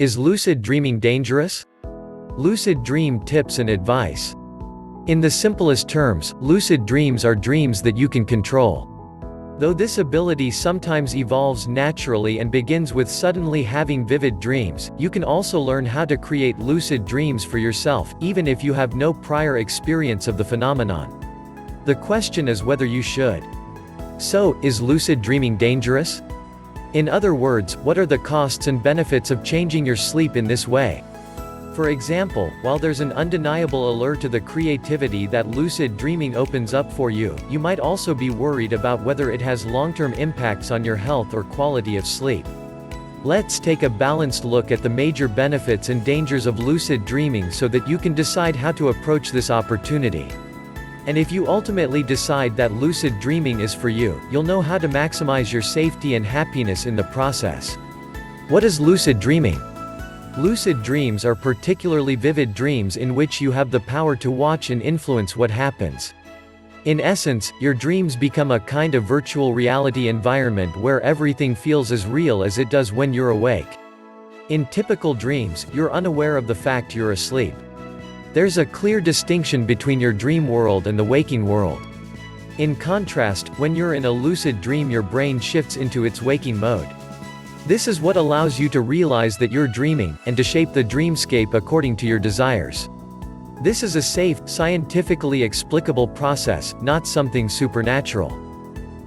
Is lucid dreaming dangerous? Lucid dream tips and advice. In the simplest terms, lucid dreams are dreams that you can control. Though this ability sometimes evolves naturally and begins with suddenly having vivid dreams, you can also learn how to create lucid dreams for yourself, even if you have no prior experience of the phenomenon. The question is whether you should. So, is lucid dreaming dangerous? In other words, what are the costs and benefits of changing your sleep in this way? For example, while there's an undeniable allure to the creativity that lucid dreaming opens up for you, you might also be worried about whether it has long-term impacts on your health or quality of sleep. Let's take a balanced look at the major benefits and dangers of lucid dreaming so that you can decide how to approach this opportunity. And if you ultimately decide that lucid dreaming is for you, you'll know how to maximize your safety and happiness in the process. What is lucid dreaming? Lucid dreams are particularly vivid dreams in which you have the power to watch and influence what happens. In essence, your dreams become a kind of virtual reality environment where everything feels as real as it does when you're awake. In typical dreams, you're unaware of the fact you're asleep. There's a clear distinction between your dream world and the waking world. In contrast, when you're in a lucid dream, your brain shifts into its waking mode. This is what allows you to realize that you're dreaming, and to shape the dreamscape according to your desires. This is a safe, scientifically explicable process, not something supernatural.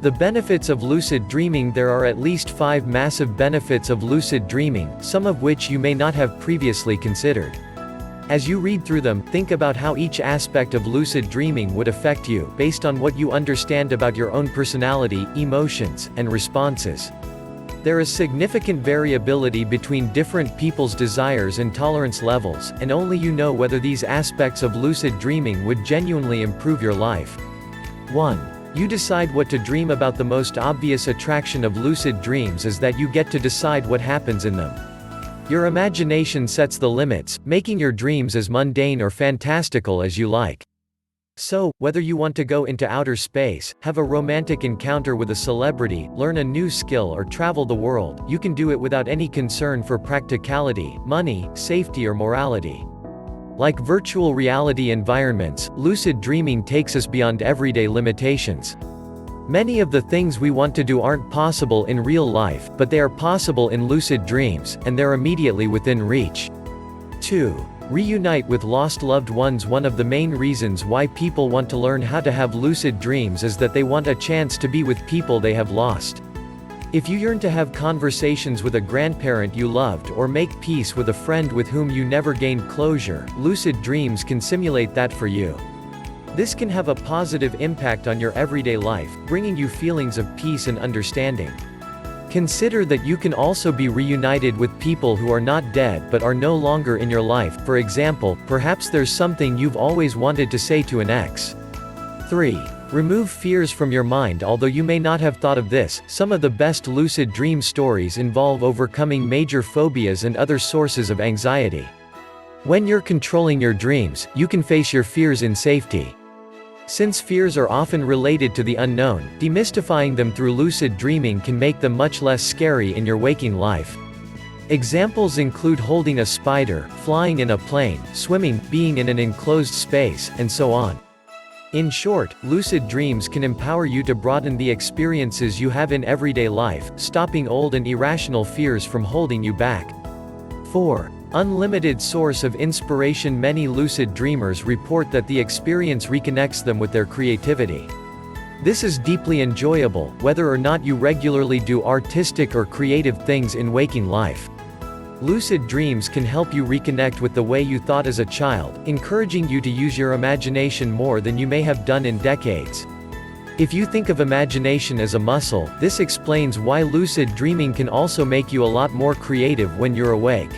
The benefits of lucid dreaming. There are at least 5 massive benefits of lucid dreaming, some of which you may not have previously considered. As you read through them, think about how each aspect of lucid dreaming would affect you, based on what you understand about your own personality, emotions, and responses. There is significant variability between different people's desires and tolerance levels, and only you know whether these aspects of lucid dreaming would genuinely improve your life. 1. You decide what to dream about. The most obvious attraction of lucid dreams is that you get to decide what happens in them. Your imagination sets the limits, making your dreams as mundane or fantastical as you like. So, whether you want to go into outer space, have a romantic encounter with a celebrity, learn a new skill, or travel the world, you can do it without any concern for practicality, money, safety, or morality. Like virtual reality environments, lucid dreaming takes us beyond everyday limitations. Many of the things we want to do aren't possible in real life, but they are possible in lucid dreams, and they're immediately within reach. 2. Reunite with lost loved ones. One of the main reasons why people want to learn how to have lucid dreams is that they want a chance to be with people they have lost. If you yearn to have conversations with a grandparent you loved, or make peace with a friend with whom you never gained closure, lucid dreams can simulate that for you. This can have a positive impact on your everyday life, bringing you feelings of peace and understanding. Consider that you can also be reunited with people who are not dead but are no longer in your life. For example, perhaps there's something you've always wanted to say to an ex. 3. Remove fears from your mind. Although you may not have thought of this, some of the best lucid dream stories involve overcoming major phobias and other sources of anxiety. When you're controlling your dreams, you can face your fears in safety. Since fears are often related to the unknown, demystifying them through lucid dreaming can make them much less scary in your waking life. Examples include holding a spider, flying in a plane, swimming, being in an enclosed space, and so on. In short, lucid dreams can empower you to broaden the experiences you have in everyday life, stopping old and irrational fears from holding you back. 4. Unlimited source of inspiration. Many lucid dreamers report that the experience reconnects them with their creativity. This is deeply enjoyable, whether or not you regularly do artistic or creative things in waking life. Lucid dreams can help you reconnect with the way you thought as a child, encouraging you to use your imagination more than you may have done in decades. If you think of imagination as a muscle, this explains why lucid dreaming can also make you a lot more creative when you're awake.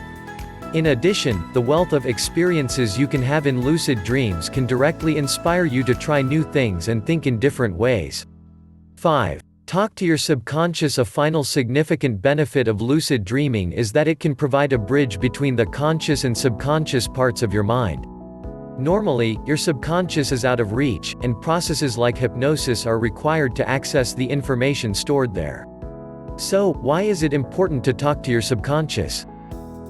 In addition, the wealth of experiences you can have in lucid dreams can directly inspire you to try new things and think in different ways. 5. Talk to your subconscious. A final significant benefit of lucid dreaming is that it can provide a bridge between the conscious and subconscious parts of your mind. Normally, your subconscious is out of reach, and processes like hypnosis are required to access the information stored there. So, why is it important to talk to your subconscious?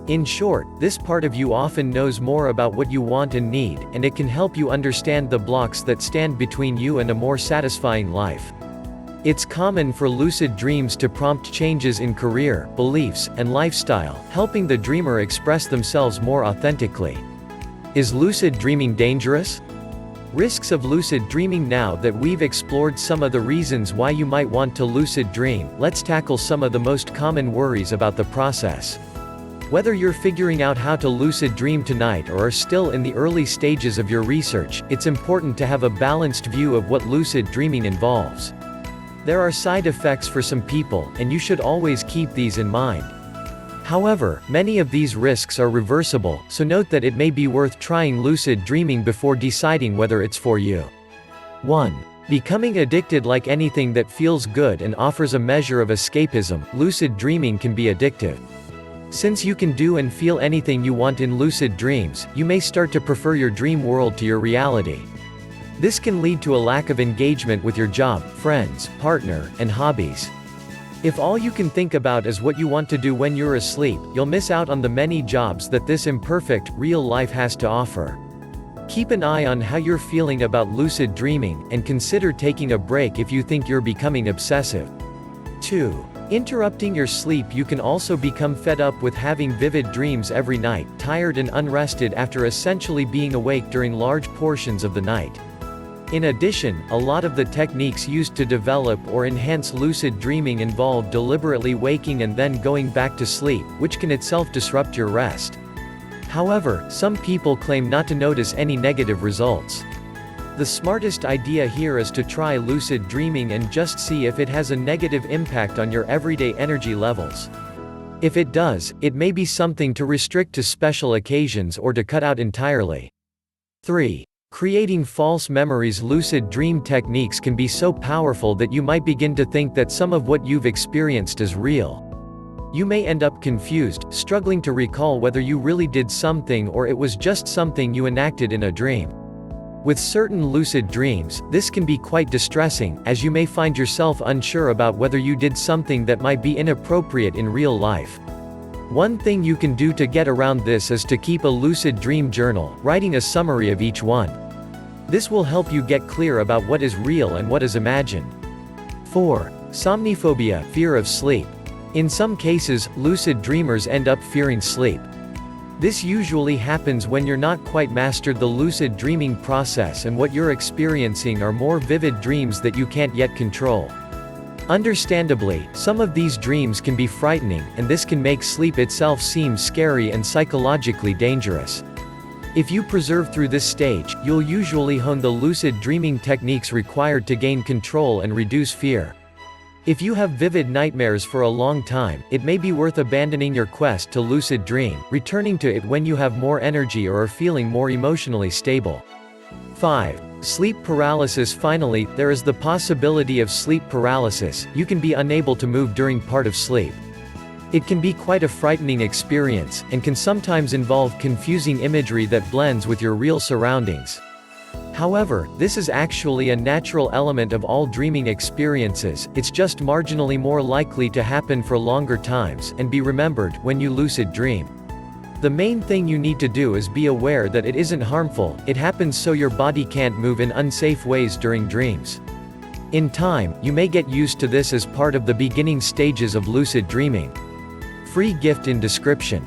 In short, this part of you often knows more about what you want and need, and it can help you understand the blocks that stand between you and a more satisfying life. It's common for lucid dreams to prompt changes in career, beliefs, and lifestyle, helping the dreamer express themselves more authentically. Is lucid dreaming dangerous? Risks of lucid dreaming. Now that we've explored some of the reasons why you might want to lucid dream, let's tackle some of the most common worries about the process. Whether you're figuring out how to lucid dream tonight or are still in the early stages of your research, it's important to have a balanced view of what lucid dreaming involves. There are side effects for some people, and you should always keep these in mind. However, many of these risks are reversible, so note that it may be worth trying lucid dreaming before deciding whether it's for you. 1. Becoming addicted. Like anything that feels good and offers a measure of escapism, lucid dreaming can be addictive. Since you can do and feel anything you want in lucid dreams, you may start to prefer your dream world to your reality. This can lead to a lack of engagement with your job, friends, partner, and hobbies. If all you can think about is what you want to do when you're asleep, you'll miss out on the many jobs that this imperfect, real life has to offer. Keep an eye on how you're feeling about lucid dreaming, and consider taking a break if you think you're becoming obsessive. 2. Interrupting your sleep. You can also become fed up with having vivid dreams every night, tired and unrested after essentially being awake during large portions of the night. In addition, a lot of the techniques used to develop or enhance lucid dreaming involve deliberately waking and then going back to sleep, which can itself disrupt your rest. However, some people claim not to notice any negative results. The smartest idea here is to try lucid dreaming and just see if it has a negative impact on your everyday energy levels. If it does, it may be something to restrict to special occasions or to cut out entirely. 3. Creating false memories. Lucid dream techniques can be so powerful that you might begin to think that some of what you've experienced is real. You may end up confused, struggling to recall whether you really did something or it was just something you enacted in a dream. With certain lucid dreams, this can be quite distressing, as you may find yourself unsure about whether you did something that might be inappropriate in real life. One thing you can do to get around this is to keep a lucid dream journal, writing a summary of each one. This will help you get clear about what is real and what is imagined. 4. Somniphobia, fear of sleep. In some cases, lucid dreamers end up fearing sleep. This usually happens when you're not quite mastered the lucid dreaming process and what you're experiencing are more vivid dreams that you can't yet control. Understandably, some of these dreams can be frightening, and this can make sleep itself seem scary and psychologically dangerous. If you persevere through this stage, you'll usually hone the lucid dreaming techniques required to gain control and reduce fear. If you have vivid nightmares for a long time, it may be worth abandoning your quest to lucid dream, returning to it when you have more energy or are feeling more emotionally stable. 5. Sleep paralysis. Finally, there is the possibility of sleep paralysis. You can be unable to move during part of sleep. It can be quite a frightening experience, and can sometimes involve confusing imagery that blends with your real surroundings. However, this is actually a natural element of all dreaming experiences. It's just marginally more likely to happen for longer times, and be remembered, when you lucid dream. The main thing you need to do is be aware that it isn't harmful. It happens so your body can't move in unsafe ways during dreams. In time, you may get used to this as part of the beginning stages of lucid dreaming. Free gift in description.